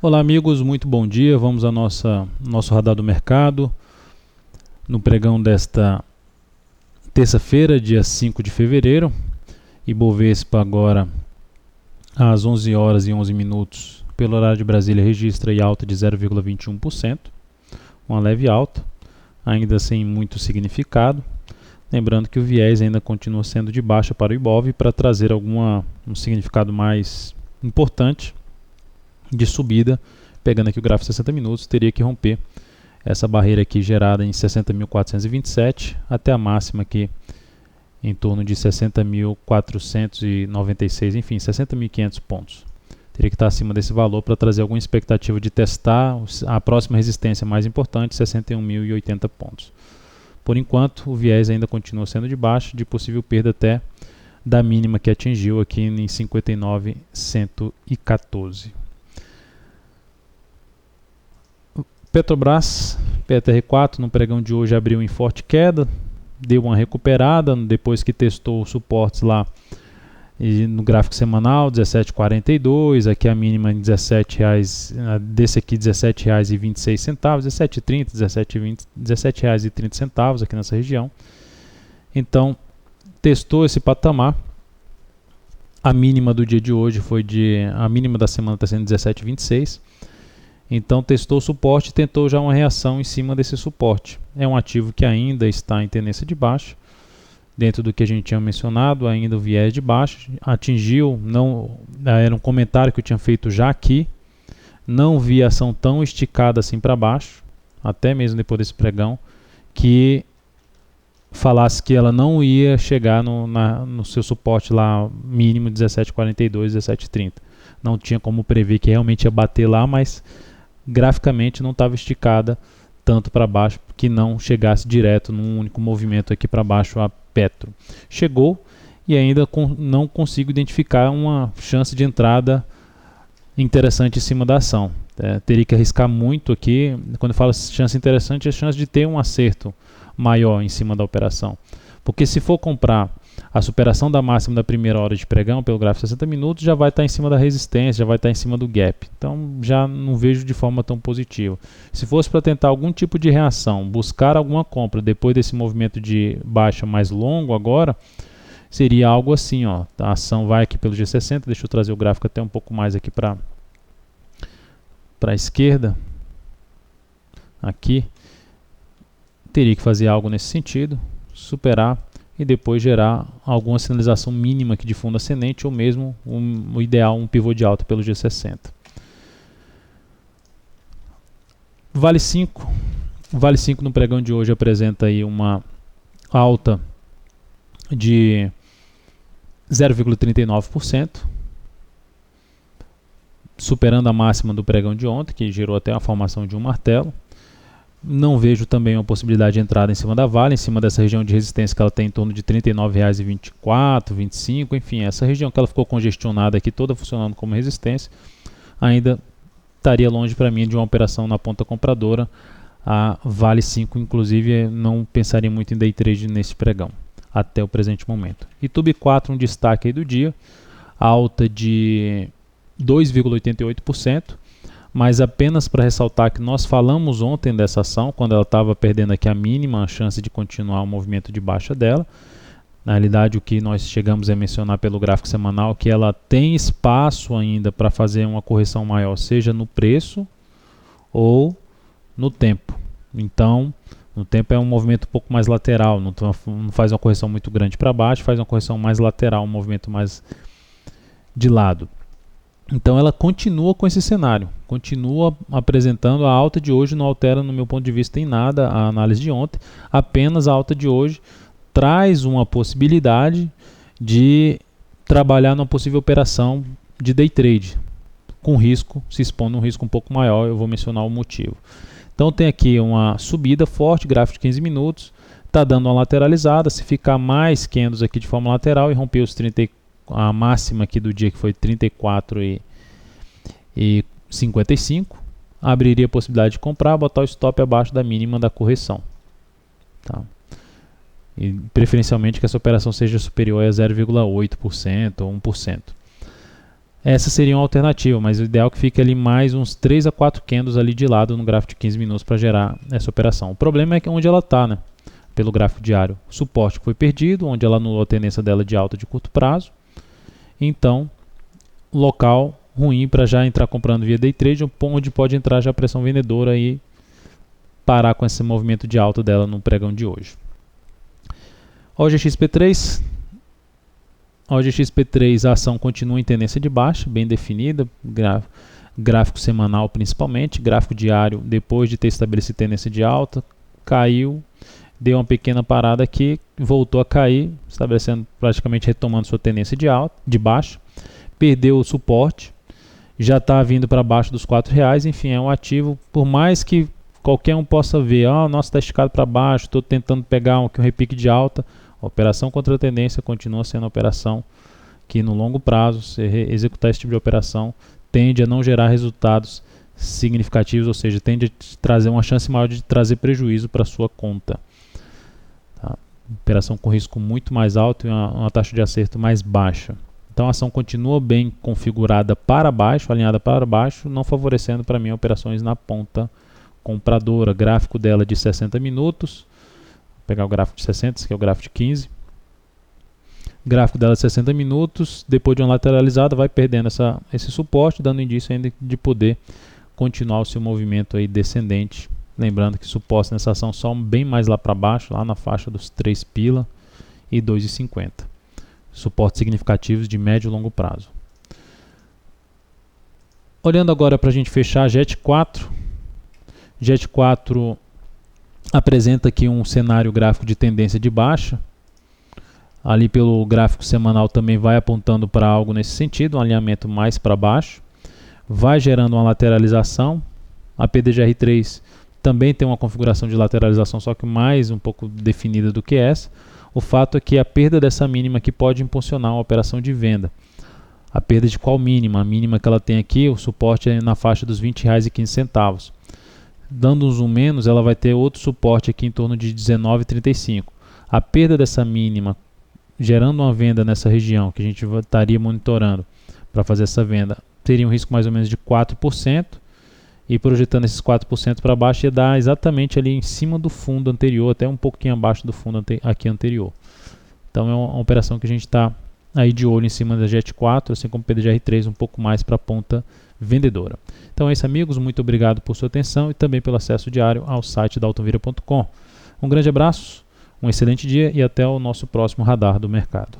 Olá amigos, muito bom dia. Vamos ao nosso radar do mercado no pregão desta terça-feira, dia 5 de fevereiro. Ibovespa agora às 11 horas e 11 minutos, pelo horário de Brasília, registra alta de 0,21%, uma leve alta, ainda sem muito significado. Lembrando que o viés ainda continua sendo de baixa para o Ibov, para trazer um significado mais importante de subida. Pegando aqui o gráfico de 60 minutos, teria que romper essa barreira aqui gerada em 60.427 até a máxima aqui em torno de 60.496, enfim, 60.500 pontos. Teria que estar acima desse valor para trazer alguma expectativa de testar a próxima resistência mais importante, 61.080 pontos. Por enquanto, o viés ainda continua sendo de baixo, de possível perda até da mínima que atingiu aqui em 59.114. Petrobras, PTR4, no pregão de hoje abriu em forte queda, deu uma recuperada depois que testou os suportes lá no gráfico semanal, 17,42, aqui a mínima em R$17, desse aqui R$17,26, 17,30, R$17,30 aqui nessa região. Então, testou esse patamar. A mínima do dia de hoje a mínima da semana está sendo 17,26. Então testou o suporte e tentou já uma reação em cima desse suporte. É um ativo que ainda está em tendência de baixa, dentro do que a gente tinha mencionado, ainda o viés de baixo, atingiu, era um comentário que eu tinha feito já aqui, não vi a ação tão esticada assim para baixo, até mesmo depois desse pregão, que falasse que ela não ia chegar no seu suporte lá mínimo 17,42, 17,30. Não tinha como prever que realmente ia bater lá, mas graficamente não estava esticada tanto para baixo, que não chegasse direto num único movimento aqui para baixo a Petro. Chegou e ainda não consigo identificar uma chance de entrada interessante em cima da ação. Teria que arriscar muito aqui. Quando eu falo chance interessante, é a chance de ter um acerto maior em cima da operação. Porque se for comprar a superação da máxima da primeira hora de pregão pelo gráfico de 60 minutos, já vai estar em cima da resistência, já vai estar em cima do gap. Então já não vejo de forma tão positiva. Se fosse para tentar algum tipo de reação, buscar alguma compra depois desse movimento de baixa mais longo agora, seria algo assim, ó. A ação vai aqui pelo G60, deixa eu trazer o gráfico até um pouco mais aqui para a esquerda. Aqui. Teria que fazer algo nesse sentido, superar e depois gerar alguma sinalização mínima aqui de fundo ascendente ou mesmo o ideal, um pivô de alta pelo G60. Vale 5. Vale 5 no pregão de hoje apresenta aí uma alta de 0,39%, superando a máxima do pregão de ontem, que gerou até a formação de um martelo. Não vejo também uma possibilidade de entrada em cima da Vale, em cima dessa região de resistência que ela tem em torno de R$ 39,24, 25, enfim, essa região que ela ficou congestionada aqui, toda funcionando como resistência, ainda estaria longe para mim de uma operação na ponta compradora. A Vale 5, inclusive, não pensaria muito em day trade nesse pregão, até o presente momento. E Tube 4, um destaque aí do dia, alta de 2,88%. Mas apenas para ressaltar que nós falamos ontem dessa ação, quando ela estava perdendo aqui a mínima, a chance de continuar o movimento de baixa dela. Na realidade, o que nós chegamos a mencionar pelo gráfico semanal, que ela tem espaço ainda para fazer uma correção maior, seja no preço ou no tempo. Então, no tempo é um movimento um pouco mais lateral, não faz uma correção muito grande para baixo, faz uma correção mais lateral, um movimento mais de lado. Então ela continua com esse cenário, continua apresentando. A alta de hoje não altera, no meu ponto de vista, em nada a análise de ontem, apenas a alta de hoje traz uma possibilidade de trabalhar numa possível operação de day trade, com risco, se expondo a um risco um pouco maior. Eu vou mencionar o motivo. Então tem aqui uma subida forte, gráfico de 15 minutos, está dando uma lateralizada. Se ficar mais candles aqui de forma lateral e romper os 34, a máxima aqui do dia, que foi 34,55, abriria a possibilidade de comprar, botar o stop abaixo da mínima da correção, tá? E preferencialmente que essa operação seja superior a 0,8% ou 1%. essa seria uma alternativa, mas o ideal é que fique ali mais uns 3 a 4 candles ali de lado no gráfico de 15 minutos para gerar essa operação. O problema é que onde ela está, né? Pelo gráfico diário, o suporte foi perdido, onde ela anulou a tendência dela de alta de curto prazo. Então, local ruim para já entrar comprando via day trade, onde pode entrar já a pressão vendedora e parar com esse movimento de alta dela no pregão de hoje. OGXP3. OGXP3, a ação continua em tendência de baixa, bem definida, gráfico semanal principalmente, gráfico diário, depois de ter estabelecido tendência de alta, caiu, deu uma pequena parada aqui, voltou a cair, estabelecendo, praticamente retomando sua tendência de alta, de baixa, perdeu o suporte, já está vindo para baixo dos R$4, enfim, é um ativo, por mais que qualquer um possa ver, nossa, está esticado para baixo, estou tentando pegar um repique de alta, a operação contra a tendência continua sendo uma operação que no longo prazo, se executar esse tipo de operação, tende a não gerar resultados significativos, ou seja, tende a trazer uma chance maior de trazer prejuízo para a sua conta. Tá? Operação com risco muito mais alto e uma taxa de acerto mais baixa. Então a ação continua bem configurada para baixo, alinhada para baixo, não favorecendo para mim operações na ponta compradora. Gráfico dela de 60 minutos. Vou pegar o gráfico de 60, esse aqui é o gráfico de 15. Gráfico dela de 60 minutos, depois de uma lateralizada, vai perdendo esse suporte, dando indício ainda de poder continuar o seu movimento aí descendente. Lembrando que suporte nessa ação só bem mais lá para baixo, lá na faixa dos 3 pila e 2,50. Suportes significativos de médio e longo prazo. Olhando agora para a gente fechar a JET4. JET4 apresenta aqui um cenário gráfico de tendência de baixa. Ali pelo gráfico semanal também vai apontando para algo nesse sentido, um alinhamento mais para baixo. Vai gerando uma lateralização. A PDGR3 também tem uma configuração de lateralização, só que mais um pouco definida do que essa. O fato é que a perda dessa mínima aqui pode impulsionar uma operação de venda. A perda de qual mínima? A mínima que ela tem aqui, o suporte é na faixa dos R$20,15. Dando um zoom menos, ela vai ter outro suporte aqui em torno de R$19,35. A perda dessa mínima, gerando uma venda nessa região, que a gente estaria monitorando para fazer essa venda, teria um risco mais ou menos de 4%. E projetando esses 4% para baixo, ia dar exatamente ali em cima do fundo anterior, até um pouquinho abaixo do fundo aqui anterior. Então é uma operação que a gente está aí de olho em cima da JET4, assim como o PDGR3, um pouco mais para a ponta vendedora. Então é isso, amigos, muito obrigado por sua atenção e também pelo acesso diário ao site da Altonvira.com. Um grande abraço, um excelente dia e até o nosso próximo Radar do Mercado.